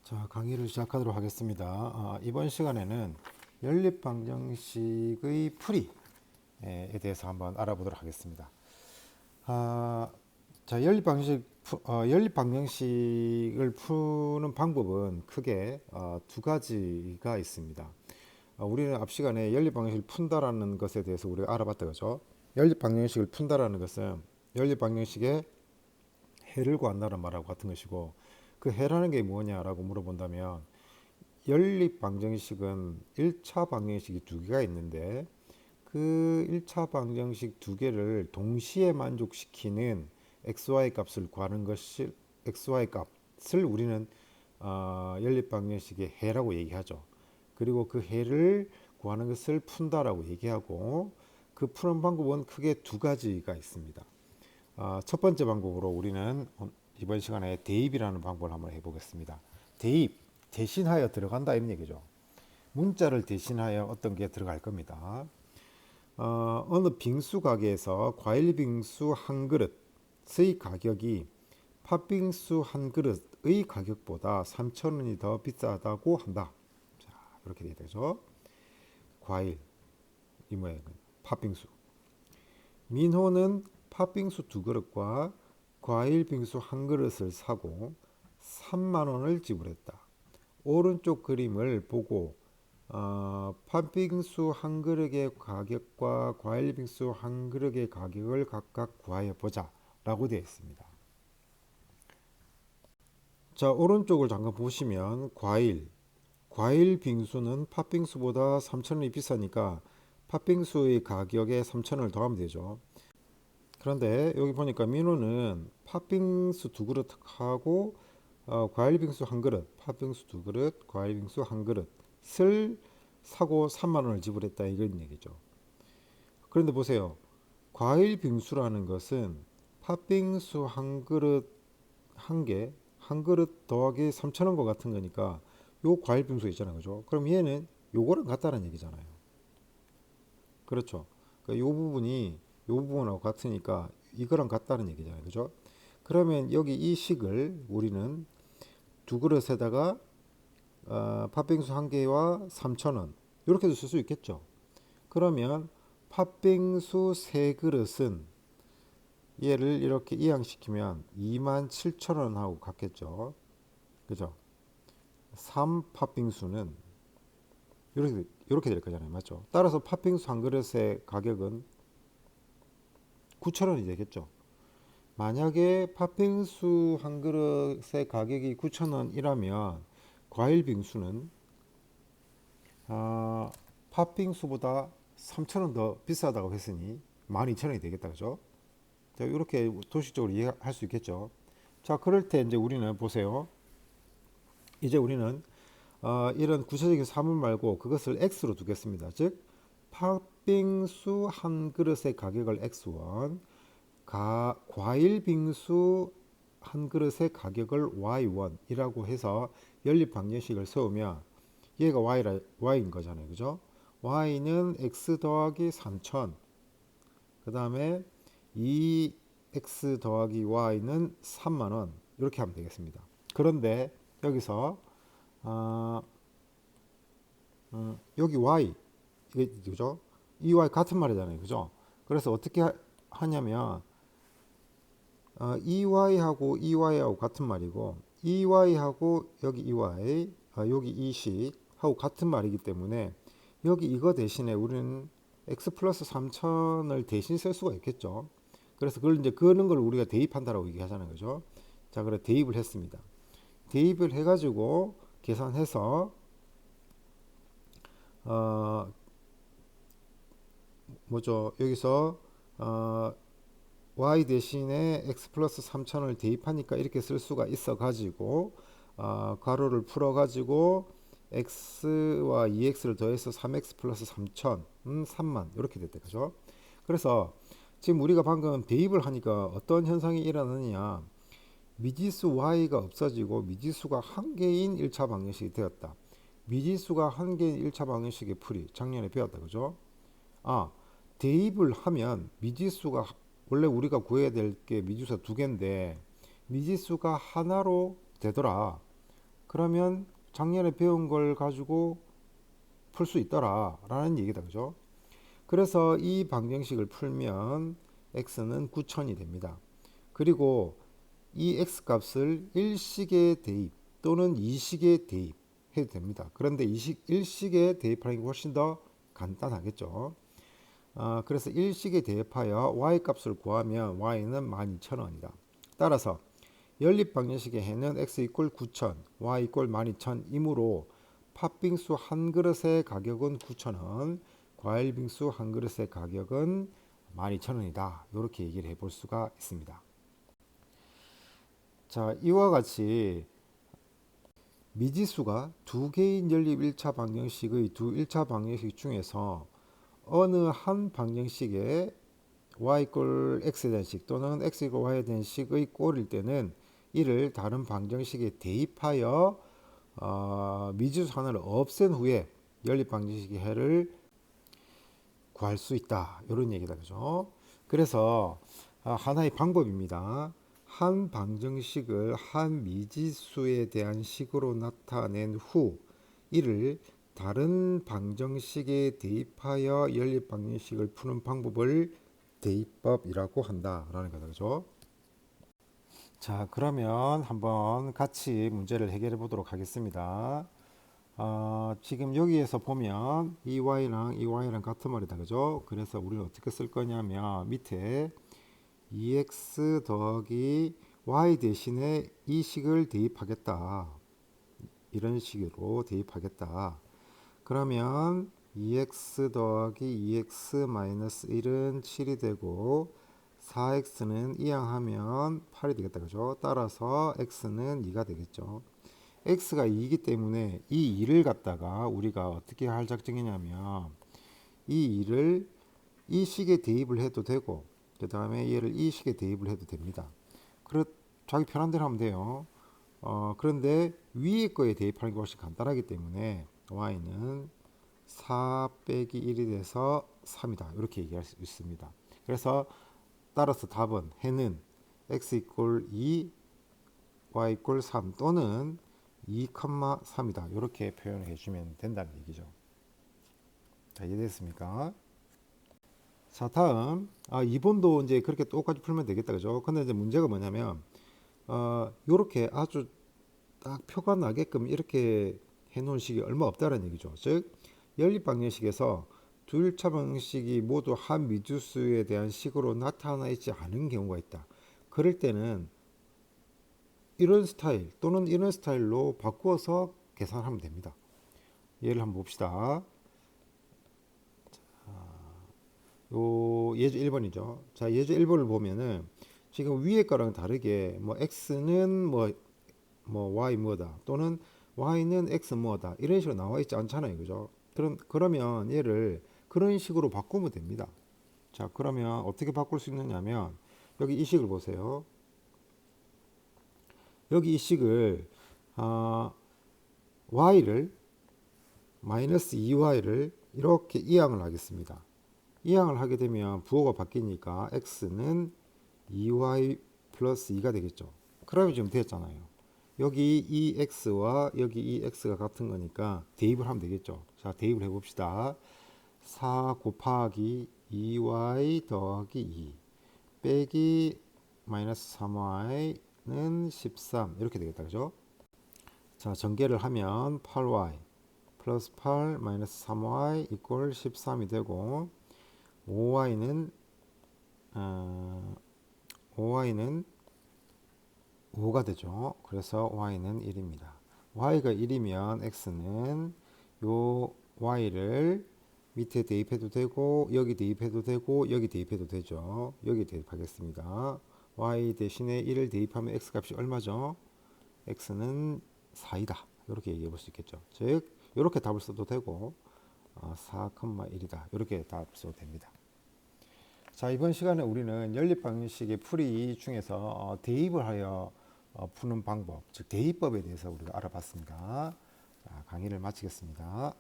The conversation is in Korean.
자, 강의를 시작하도록 하겠습니다. 이번 시간에는 연립 방정식의 풀이에 대해서 한번 알아보도록 하겠습니다. 아, 자, 연립 방정식을 푸는 방법은 크게 두 가지가 있습니다. 우리는 앞 시간에 연립 방정식을 푼다라는 것에 대해서 우리가 알아봤다, 그죠? 연립 방정식을 푼다라는 것은 연립 방정식의 해를 구한다는 말하고 같은 것이고, 그 해라는 게 뭐냐라고 물어본다면 연립 방정식은 1차 방정식이 두 개가 있는데 그 1차 방정식 두 개를 동시에 만족시키는 xy 값을 구하는 것이 xy 값을 우리는 연립 방정식의 해라고 얘기하죠. 그리고 그 해를 구하는 것을 푼다라고 얘기하고, 그 푸는 방법은 크게 두 가지가 있습니다. 첫 번째 방법으로 우리는 이번 시간에 대입이라는 방법을 한번 해보겠습니다. 대입, 대신하여 들어간다 이런 얘기죠. 문자를 대신하여 어떤 게 들어갈 겁니다. 어느 빙수 가게에서 과일 빙수 한 그릇의 가격이 팥빙수 한 그릇의 가격보다 3,000원이 더 비싸다고 한다. 자, 이렇게 돼야 되죠. 과일, 이 모양은 팥빙수. 민호는 팥빙수 두 그릇과 과일 빙수 한 그릇을 사고 3만 원을 지불했다. 오른쪽 그림을 보고 팥빙수 한 그릇의 가격과 과일 빙수 한 그릇의 가격을 각각 구하여 보자 라고 되어 있습니다. 자, 오른쪽을 잠깐 보시면 과일 빙수는 팥빙수보다 3,000원이 비싸니까 팥빙수의 가격에 3,000원을 더하면 되죠. 그런데 여기 보니까 민호는 팥빙수 두 그릇하고 과일 빙수 한 그릇, 팥빙수 두 그릇, 과일 빙수 한 그릇을 사고 3만 원을 지불했다 이런 얘기죠. 그런데 보세요. 과일 빙수라는 것은 팥빙수 한 그릇 한 그릇 더하기 3천 원과 같은 거니까 요 과일 빙수 있잖아요. 그죠? 그럼 얘는 요거랑 같다는 얘기잖아요. 그렇죠. 그러니까 요 부분하고 같으니까 이거랑 같다는 얘기잖아요. 그죠? 그러면 여기 이 식을 우리는 두 그릇에다가 팥빙수 한 개와 3,000원 이렇게도 쓸 수 있겠죠. 그러면 팥빙수 세 그릇은 얘를 이렇게 이항시키면 27,000원하고 같겠죠. 그죠? 3 팥빙수는 이렇게 될 거잖아요. 맞죠? 따라서 팥빙수 한 그릇의 가격은 9,000원이 되겠죠. 만약에 팥빙수 한 그릇의 가격이 9,000원이라면 과일 빙수는 팥빙수보다 3,000원 더 비싸다고 했으니 12,000원이 되겠다. 그죠? 자, 이렇게 도식적으로 이해할 수 있겠죠. 자, 그럴 때 이제 우리는 보세요. 이제 우리는 이런 구체적인 사물 말고 그것을 x로 두겠습니다. 즉 팥빙수 한 그릇의 가격을 x1, 과일 빙수 한 그릇의 가격을 y1이라고 해서 연립 방정식을 세우면 얘가 y인 거잖아요. 그죠? y는 x 더하기 3,000, 그 다음에 2x 더하기 y는 3만 원 이렇게 하면 되겠습니다. 그런데 여기서 여기 y 이게 그죠? 이 y 같은 말이잖아요. 그죠? 그래서 어떻게 하냐면 EY하고 EY하고 같은 말이고 EY하고 여기 EY 여기 이식하고 같은 말이기 때문에 여기 이거 대신에 우리는 x 플러스 3천을 대신 쓸 수가 있겠죠. 그래서 그걸 이제 그런 걸 우리가 대입한다라고 얘기하잖아요. 그죠? 자, 그래 대입을 했습니다. 대입을 해가지고 계산해서 뭐죠? 여기서 y 대신에 x 플러스 3천을 대입하니까 이렇게 쓸 수가 있어 가지고 가로를 풀어 가지고 x와 2x를 더해서 3x 플러스 3천 3만 이렇게 됐다. 그죠? 그래서 지금 우리가 방금 대입을 하니까 어떤 현상이 일어나느냐, 미지수 y가 없어지고 미지수가 한 개인 1차 방정식이 되었다. 미지수가 한 개인 1차 방정식의 풀이 작년에 배웠다. 그죠? 대입을 하면 미지수가 원래 우리가 구해야 될 게 미지수가 두 개인데 미지수가 하나로 되더라. 그러면 작년에 배운 걸 가지고 풀 수 있더라 라는 얘기다. 그죠? 그래서 이 방정식을 풀면 x는 9000이 됩니다. 그리고 이 x 값을 1식에 대입 또는 2식에 대입해도 됩니다. 그런데 1식에 대입하는 게 훨씬 더 간단하겠죠. 그래서 1식에 대입하여 y 값을 구하면 y는 12000원이다. 따라서 연립방정식의 해는 x 이퀄 9000, y 이퀄 12000이므로 팥빙수 한 그릇의 가격은 9000원, 과일 빙수 한 그릇의 가격은 12000원이다. 이렇게 얘기를 해볼 수가 있습니다. 자, 이와 같이 미지수가 두 개인 연립 1차 방정식의 두 1차 방정식 중에서 어느 한 방정식에 y 이퀄 x에 대한 식 또는 x 이퀄 y에 대한 식의 꼴일 때는 이를 다른 방정식에 대입하여 미지수 하나를 없앤 후에 연립 방정식의 해를 구할 수 있다. 이런 얘기다. 그죠? 그래서 하나의 방법입니다. 한 방정식을 한 미지수에 대한 식으로 나타낸 후 이를 다른 방정식에 대입하여 연립 방정식을 푸는 방법을 대입법이라고 한다라는 거죠. 그죠? 자, 그러면 한번 같이 문제를 해결해 보도록 하겠습니다. 지금 여기에서 보면 이 y랑 같은 말이다. 그죠? 그래서 우리는 어떻게 쓸 거냐면 밑에 2x 더하기 y 대신에 이 식을 대입하겠다. 이런 식으로 대입하겠다. 그러면 2x 더하기 2x 마이너스 1은 7이 되고 4x는 이항하면 8이 되겠다. 그죠? 따라서 x는 2가 되겠죠. x가 2이기 때문에 이 2를 갖다가 우리가 어떻게 할 작정이냐면 이 2를 이 식에 대입을 해도 되고 그 다음에 얘를 이 식에 대입을 해도 됩니다. 자기 편한 대로 하면 돼요. 그런데 위에 거에 대입하는 게 훨씬 간단하기 때문에 y는 4 빼기 1이 돼서 3이다. 이렇게 얘기할 수 있습니다. 그래서 따라서 답은 해는 x 이퀄 2, y 이퀄 3 또는 2,3이다. 이렇게 표현을 해주면 된다는 얘기죠. 자, 이해됐습니까? 자, 다음 2번도 이제 그렇게 똑같이 풀면 되겠다. 그죠? 근데 이제 문제가 뭐냐면 요렇게 아주 딱 표가 나게끔 이렇게 해놓은 식이 얼마 없다는 얘기죠. 즉 연립방정식에서 두 1차 방식이 모두 한 미지수에 대한 식으로 나타나 있지 않은 경우가 있다. 그럴 때는 이런 스타일 또는 이런 스타일로 바꾸어서 계산하면 됩니다. 예를 한번 봅시다. 요 예제 1번이죠. 자, 예제 1번을 보면은 지금 위에 거랑 다르게 뭐 x는 뭐 y 뭐다 또는 y는 x 뭐다 이런 식으로 나와 있지 않잖아요. 그죠? 그러면 얘를 그런 식으로 바꾸면 됩니다. 자, 그러면 어떻게 바꿀 수 있느냐면 여기 이 식을 보세요. 여기 이 식을 y를 마이너스 2y를 이렇게 이항을 하겠습니다. 이항을 하게 되면 부호가 바뀌니까 x는 2y 플러스 2가 되겠죠. 그러면 지금 됐잖아요. 여기 이 x와 여기 이 x가 같은 거니까 대입을 하면 되겠죠. 자, 대입을 해봅시다. 4 곱하기 2y 더하기 2 빼기 마이너스 3y는 13 이렇게 되겠다. 그죠? 자, 전개를 하면 8y 플러스 8 마이너스 3y 이퀄 13이 되고 5y는 5가 되죠. 그래서 y는 1입니다. y가 1이면 x는 요 y를 밑에 대입해도 되고 여기 대입해도 되고 여기 대입해도 되죠. 여기 대입하겠습니다. y 대신에 1을 대입하면 x 값이 얼마죠? x는 4이다. 이렇게 얘기해 볼 수 있겠죠. 즉 이렇게 답을 써도 되고 4,1이다. 이렇게 답을 써도 됩니다. 자, 이번 시간에 우리는 연립 방정식의 풀이 중에서 대입을 하여 푸는 방법, 즉 대입법에 대해서 우리가 알아봤습니다. 자, 강의를 마치겠습니다.